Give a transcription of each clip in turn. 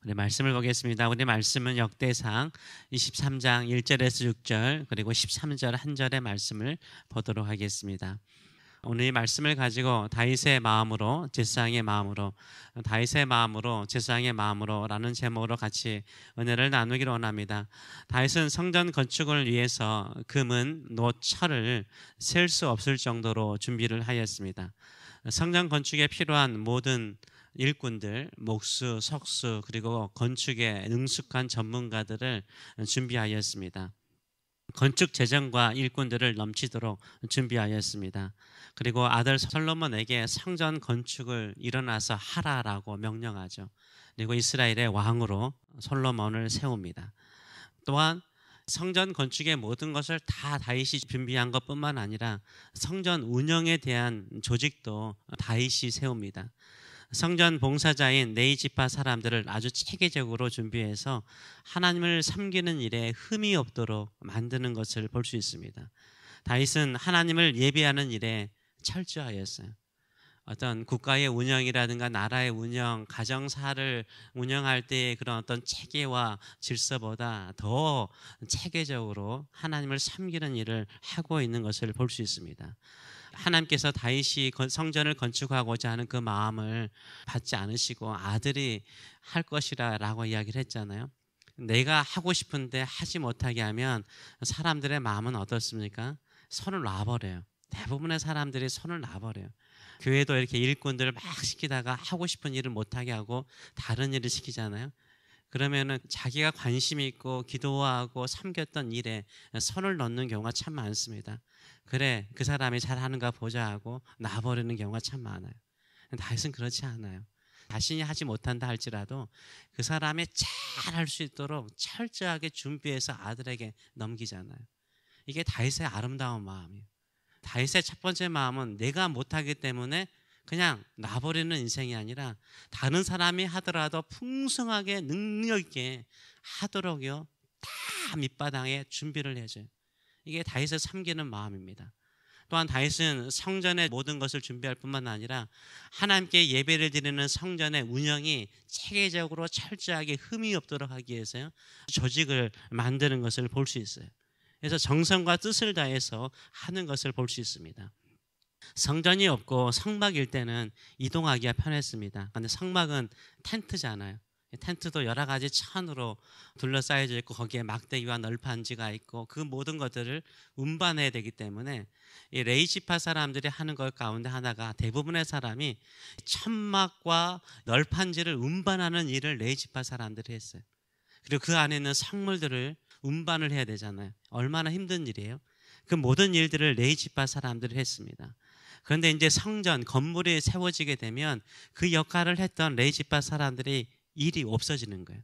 우리 말씀을 보겠습니다. 우리 말씀은 역대상 23장 1절에서 6절 그리고 13절 한 절의 말씀을 보도록 하겠습니다. 오늘 이 말씀을 가지고 다윗의 마음으로 제사장의 마음으로 제사장의 마음으로라는 제목으로 같이 은혜를 나누기를 원합니다. 다윗은 성전 건축을 위해서 금은 놋 철을 셀 수 없을 정도로 준비를 하였습니다. 성전 건축에 필요한 모든 일꾼들, 목수, 석수 그리고 건축에 능숙한 전문가들을 준비하였습니다. 건축 재정과 일꾼들을 넘치도록 준비하였습니다. 그리고 아들 솔로몬에게 성전 건축을 일어나서 하라라고 명령하죠. 그리고 이스라엘의 왕으로 솔로몬을 세웁니다. 또한 성전 건축의 모든 것을 다 다윗이 준비한 것뿐만 아니라 성전 운영에 대한 조직도 다윗이 세웁니다. 성전 봉사자인 네 지파 사람들을 아주 체계적으로 준비해서 하나님을 섬기는 일에 흠이 없도록 만드는 것을 볼 수 있습니다. 다윗은 하나님을 예배하는 일에 철저하였어요. 어떤 국가의 운영이라든가 나라의 운영, 가정사를 운영할 때의 그런 어떤 체계와 질서보다 더 체계적으로 하나님을 섬기는 일을 하고 있는 것을 볼 수 있습니다. 하나님께서 다윗이 성전을 건축하고자 하는 그 마음을 받지 않으시고 아들이 할 것이라 라고 이야기를 했잖아요. 내가 하고 싶은데 하지 못하게 하면 사람들의 마음은 어떻습니까? 손을 놔버려요. 대부분의 사람들이 손을 놔버려요. 교회도 이렇게 일꾼들을 막 시키다가 하고 싶은 일을 못하게 하고 다른 일을 시키잖아요. 그러면은 자기가 관심 있고 기도하고 섬겼던 일에 손을 넣는 경우가 참 많습니다. 그래, 그 사람이 잘하는가 보자 하고 놔버리는 경우가 참 많아요. 다윗은 그렇지 않아요. 자신이 하지 못한다 할지라도 그 사람이 잘할 수 있도록 철저하게 준비해서 아들에게 넘기잖아요. 이게 다윗의 아름다운 마음이에요. 다윗의 첫 번째 마음은 내가 못하기 때문에 그냥 놔버리는 인생이 아니라 다른 사람이 하더라도 풍성하게 능력 있게 하도록요 다 밑바닥에 준비를 해줘요. 이게 다윗을 섬기는 마음입니다. 또한 다윗은 성전의 모든 것을 준비할 뿐만 아니라 하나님께 예배를 드리는 성전의 운영이 체계적으로 철저하게 흠이 없도록 하기 위해서요 조직을 만드는 것을 볼 수 있어요. 그래서 정성과 뜻을 다해서 하는 것을 볼 수 있습니다. 성전이 없고 성막일 때는 이동하기가 편했습니다. 그런데 성막은 텐트잖아요. 텐트도 여러 가지 천으로 둘러싸여져 있고 거기에 막대기와 널판지가 있고 그 모든 것들을 운반해야 되기 때문에 이 레이지파 사람들이 하는 것 가운데 하나가 대부분의 사람이 천막과 널판지를 운반하는 일을 레이지파 사람들이 했어요. 그리고 그 안에 있는 성물들을 운반을 해야 되잖아요. 얼마나 힘든 일이에요. 그 모든 일들을 레이지파 사람들이 했습니다. 그런데 이제 성전 건물이 세워지게 되면 그 역할을 했던 레이지파 사람들이 일이 없어지는 거예요.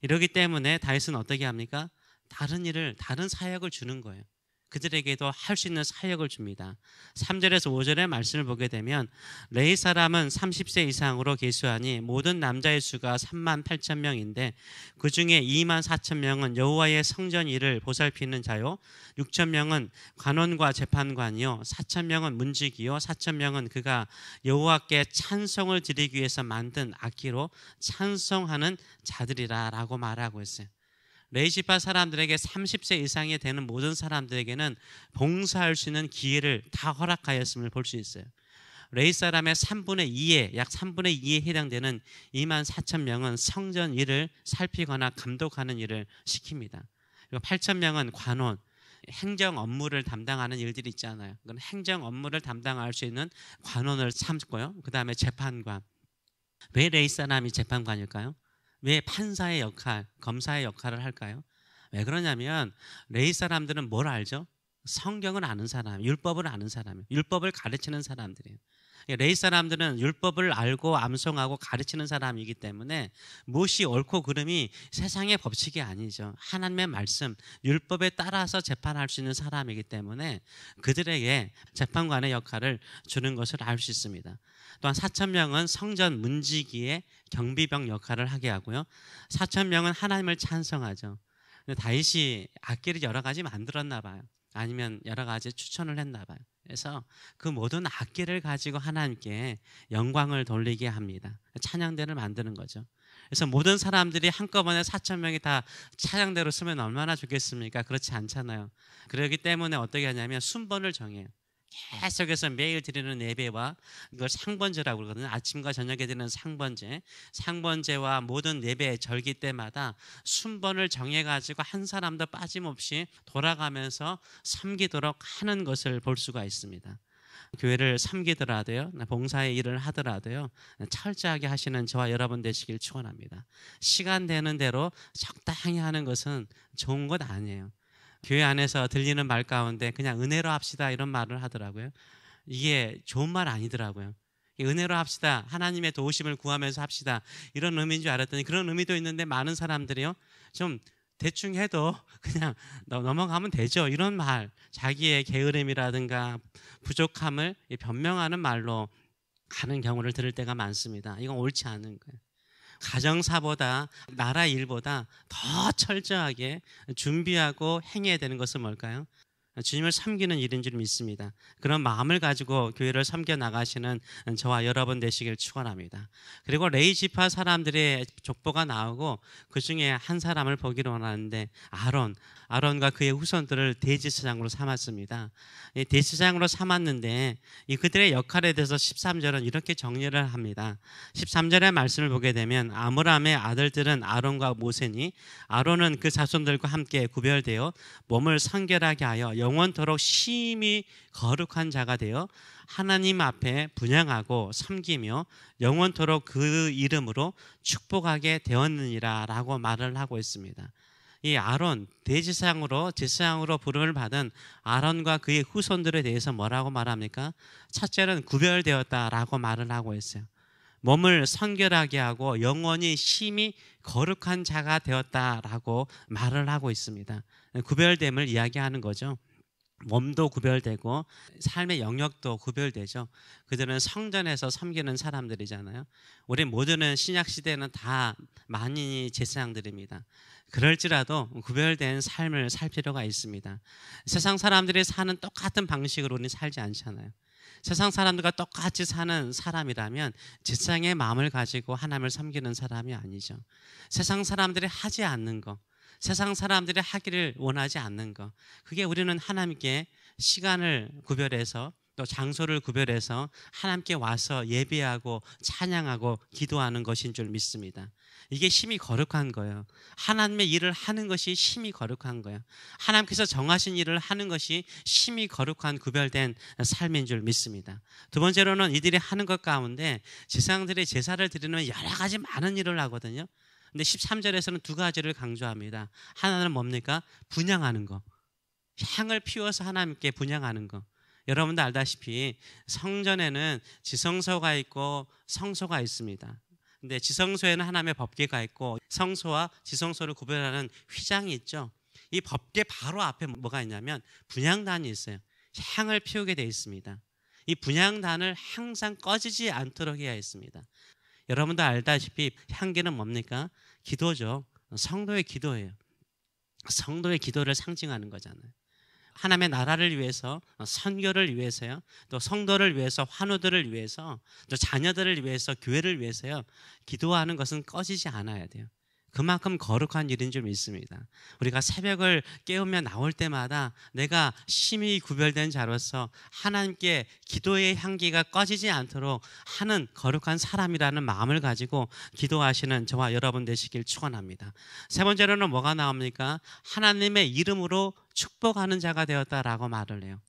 이러기 때문에 다윗은 어떻게 합니까? 다른 사역을 주는 거예요. 그들에게도 할 수 있는 사역을 줍니다. 3절에서 5절의 말씀을 보게 되면 레위 사람은 30세 이상으로 계수하니 모든 남자의 수가 3만 8천 명인데 그 중에 2만 4천 명은 여호와의 성전 일을 보살피는 자요 6천 명은 관원과 재판관이요 4천 명은 문지기요 4천 명은 그가 여호와께 찬송을 드리기 위해서 만든 악기로 찬송하는 자들이라 라고 말하고 있어요. 레이지파 사람들에게 30세 이상이 되는 모든 사람들에게는 봉사할 수 있는 기회를 다 허락하였음을 볼 수 있어요. 레위 사람의 3분의 2에 약 3분의 2에 해당되는 2만 4천 명은 성전 일을 살피거나 감독하는 일을 시킵니다. 그리고 8천 명은 관원, 행정 업무를 담당하는 일들이 있잖아요. 그건 행정 업무를 담당할 수 있는 관원을 삼고요. 그 다음에 재판관. 왜 레위 사람이 재판관일까요? 왜 판사의 역할, 검사의 역할을 할까요? 왜 그러냐면 레위 사람들은 뭘 알죠? 성경을 아는 사람, 율법을 아는 사람이에요. 율법을 가르치는 사람들이에요. 레위 사람들은 율법을 알고 암송하고 가르치는 사람이기 때문에 무엇이 옳고 그름이 세상의 법칙이 아니죠. 하나님의 말씀, 율법에 따라서 재판할 수 있는 사람이기 때문에 그들에게 재판관의 역할을 주는 것을 알 수 있습니다. 또한 4천 명은 성전 문지기의 경비병 역할을 하게 하고요. 4천 명은 하나님을 찬송하죠. 다윗이 악기를 여러 가지 만들었나 봐요. 아니면 여러 가지 추천을 했나 봐요. 그래서 그 모든 악기를 가지고 하나님께 영광을 돌리게 합니다. 찬양대를 만드는 거죠. 그래서 모든 사람들이 한꺼번에 4천 명이 다 차량대로 쓰면 얼마나 좋겠습니까? 그렇지 않잖아요. 그렇기 때문에 어떻게 하냐면 순번을 정해요. 계속해서 매일 드리는 예배와 이걸 상번제라고 그러거든요. 아침과 저녁에 드리는 상번제, 상번제와 모든 예배 절기 때마다 순번을 정해가지고 한 사람도 빠짐없이 돌아가면서 섬기도록 하는 것을 볼 수가 있습니다. 교회를 섬기더라도요, 봉사의 일을 하더라도요, 철저하게 하시는 저와 여러분 되시길 축원합니다. 시간 되는 대로 적당히 하는 것은 좋은 것 아니에요. 교회 안에서 들리는 말 가운데 그냥 은혜로 합시다 이런 말을 하더라고요. 이게 좋은 말 아니더라고요. 은혜로 합시다, 하나님의 도우심을 구하면서 합시다, 이런 의미인 줄 알았더니 그런 의미도 있는데 많은 사람들이요, 좀 대충 해도 그냥 넘어가면 되죠, 이런 말, 자기의 게으름이라든가 부족함을 변명하는 말로 가는 경우를 들을 때가 많습니다. 이건 옳지 않은 거예요. 가정사보다, 나라 일보다 더 철저하게 준비하고 행해야 되는 것은 뭘까요? 주님을 섬기는 일인 줄 믿습니다. 그런 마음을 가지고 교회를 섬겨 나가시는 저와 여러분 되시길 축원합니다. 그리고 레위 지파 사람들의 족보가 나오고 그 중에 한 사람을 보기로 원하는데 아론과 그의 후손들을 대제사장으로 삼았습니다. 대제사장으로 삼았는데 그들의 역할에 대해서 13절은 이렇게 정리를 합니다. 13절의 말씀을 보게 되면 아므람의 아들들은 아론과 모세니 아론은 그 자손들과 함께 구별되어 몸을 성결하게 하여 영원토록 심히 거룩한 자가 되어 하나님 앞에 분향하고 섬기며 영원토록 그 이름으로 축복하게 되었느니라 라고 말을 하고 있습니다. 이 아론, 대제사장으로 제사장으로 부름을 받은 아론과 그의 후손들에 대해서 뭐라고 말합니까? 첫째는 구별되었다라고 말을 하고 있어요. 몸을 성결하게 하고 영원히 심히 거룩한 자가 되었다라고 말을 하고 있습니다. 구별됨을 이야기하는 거죠. 몸도 구별되고 삶의 영역도 구별되죠. 그들은 성전에서 섬기는 사람들이잖아요. 우리 모두는 신약시대는 다 만인이 제사장들입니다. 그럴지라도 구별된 삶을 살 필요가 있습니다. 세상 사람들이 사는 똑같은 방식으로 우리는 살지 않잖아요. 세상 사람들과 똑같이 사는 사람이라면 제사장의 마음을 가지고 하나님을 섬기는 사람이 아니죠. 세상 사람들이 하지 않는 거, 세상 사람들이 하기를 원하지 않는 것, 그게 우리는 하나님께 시간을 구별해서 또 장소를 구별해서 하나님께 와서 예배하고 찬양하고 기도하는 것인 줄 믿습니다. 이게 심히 거룩한 거예요. 하나님의 일을 하는 것이 심히 거룩한 거예요. 하나님께서 정하신 일을 하는 것이 심히 거룩한 구별된 삶인 줄 믿습니다. 두 번째로는 이들이 하는 것 가운데 제사장들이 제사를 드리는 여러 가지 많은 일을 하거든요. 근데 13절에서는 두 가지를 강조합니다. 하나는 뭡니까? 분향하는 거. 향을 피워서 하나님께 분향하는 거. 여러분도 알다시피 성전에는 지성소가 있고 성소가 있습니다. 근데 지성소에는 하나님의 법궤가 있고 성소와 지성소를 구별하는 휘장이 있죠. 이 법궤 바로 앞에 뭐가 있냐면 분향단이 있어요. 향을 피우게 되어 있습니다. 이 분향단을 항상 꺼지지 않도록 해야 했습니다. 여러분도 알다시피 향기는 뭡니까? 기도죠. 성도의 기도예요. 성도의 기도를 상징하는 거잖아요. 하나님의 나라를 위해서, 선교를 위해서요, 또 성도를 위해서, 환우들을 위해서, 또 자녀들을 위해서, 교회를 위해서요, 기도하는 것은 꺼지지 않아야 돼요. 그만큼 거룩한 일인 줄 믿습니다. 우리가 새벽을 깨우며 나올 때마다 내가 심히 구별된 자로서 하나님께 기도의 향기가 꺼지지 않도록 하는 거룩한 사람이라는 마음을 가지고 기도하시는 저와 여러분 되시길 축원합니다. 세 번째로는 뭐가 나옵니까? 하나님의 이름으로 축복하는 자가 되었다라고 말을 해요.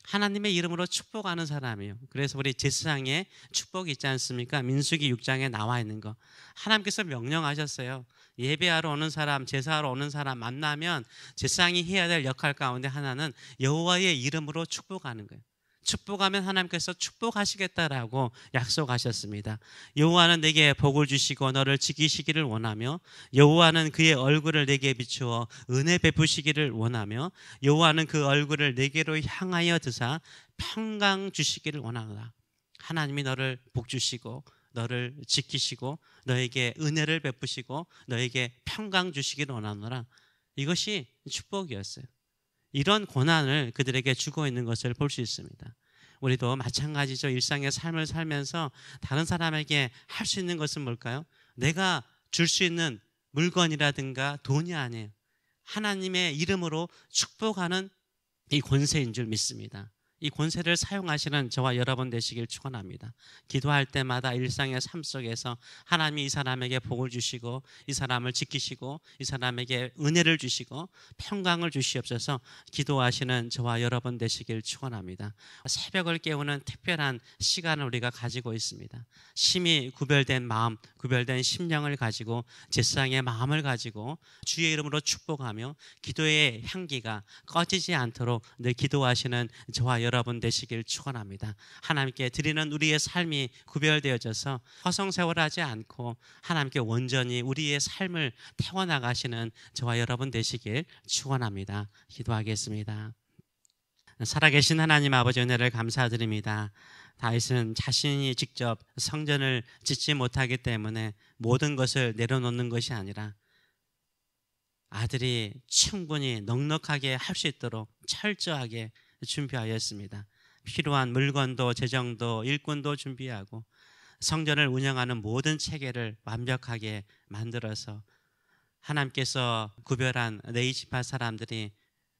하나님의 이름으로 축복하는 사람이에요. 그래서 우리 제사장의 축복이 있지 않습니까? 민수기 6장에 나와 있는 거. 하나님께서 명령하셨어요. 예배하러 오는 사람, 제사하러 오는 사람 만나면 제사장이 해야 될 역할 가운데 하나는 여호와의 이름으로 축복하는 거예요. 축복하면 하나님께서 축복하시겠다라고 약속하셨습니다. 여호와는 내게 복을 주시고 너를 지키시기를 원하며 여호와는 그의 얼굴을 내게 비추어 은혜 베푸시기를 원하며 여호와는 그 얼굴을 내게로 향하여 드사 평강 주시기를 원하노라. 하나님이 너를 복 주시고 너를 지키시고 너에게 은혜를 베푸시고 너에게 평강 주시기를 원하노라. 이것이 축복이었어요. 이런 고난을 그들에게 주고 있는 것을 볼 수 있습니다. 우리도 마찬가지죠. 일상의 삶을 살면서 다른 사람에게 할 수 있는 것은 뭘까요? 내가 줄 수 있는 물건이라든가 돈이 아니에요. 하나님의 이름으로 축복하는 이 권세인 줄 믿습니다. 이 권세를 사용하시는 저와 여러분 되시길 축원합니다. 기도할 때마다 일상의 삶 속에서 하나님이 이 사람에게 복을 주시고 이 사람을 지키시고 이 사람에게 은혜를 주시고 평강을 주시옵소서 기도하시는 저와 여러분 되시길 축원합니다. 새벽을 깨우는 특별한 시간을 우리가 가지고 있습니다. 심히 구별된 마음, 구별된 심령을 가지고 제사장의 마음을 가지고 주의 이름으로 축복하며 기도의 향기가 꺼지지 않도록 늘 기도하시는 저와 여러분 되시길 축원합니다. 하나님께 드리는 우리의 삶이 구별되어져서 허송세월하지 않고 하나님께 온전히 우리의 삶을 태워나가시는 저와 여러분 되시길 축원합니다. 기도하겠습니다. 살아계신 하나님 아버지 은혜를 감사드립니다. 다윗은 자신이 직접 성전을 짓지 못하기 때문에 모든 것을 내려놓는 것이 아니라 아들이 충분히 넉넉하게 할 수 있도록 철저하게 준비하였습니다. 필요한 물건도 재정도 일꾼도 준비하고 성전을 운영하는 모든 체계를 완벽하게 만들어서 하나님께서 구별한 네 지파 사람들이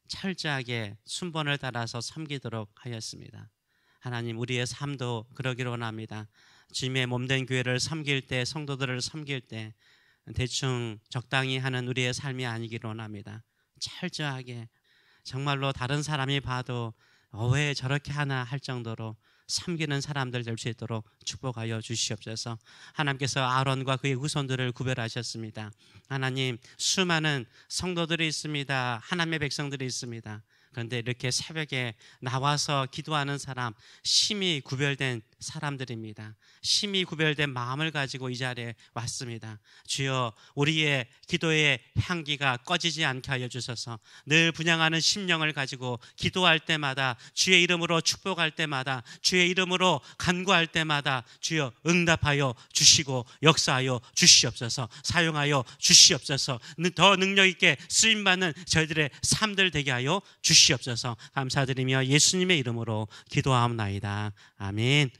철저하게 순번을 따라서 섬기도록 하였습니다. 하나님 우리의 삶도 그러기를 원합니다. 주님의 몸된 교회를 섬길 때 성도들을 섬길 때 대충 적당히 하는 우리의 삶이 아니기를 원합니다. 철저하게 정말로 다른 사람이 봐도 왜 저렇게 하나 할 정도로 섬기는 사람들 될 수 있도록 축복하여 주시옵소서. 하나님께서 아론과 그의 후손들을 구별하셨습니다. 하나님 수많은 성도들이 있습니다. 하나님의 백성들이 있습니다. 그런데 이렇게 새벽에 나와서 기도하는 사람 심히 구별된 사람들입니다. 심히 구별된 마음을 가지고 이 자리에 왔습니다. 주여 우리의 기도의 향기가 꺼지지 않게 하여 주셔서 늘 분향하는 심령을 가지고 기도할 때마다 주의 이름으로 축복할 때마다 주의 이름으로 간구할 때마다 주여 응답하여 주시고 역사하여 주시옵소서. 사용하여 주시옵소서. 더 능력 있게 쓰임받는 저희들의 삶들 되게 하여 주시옵소서. 감사드리며 예수님의 이름으로 기도하옵나이다. 아멘.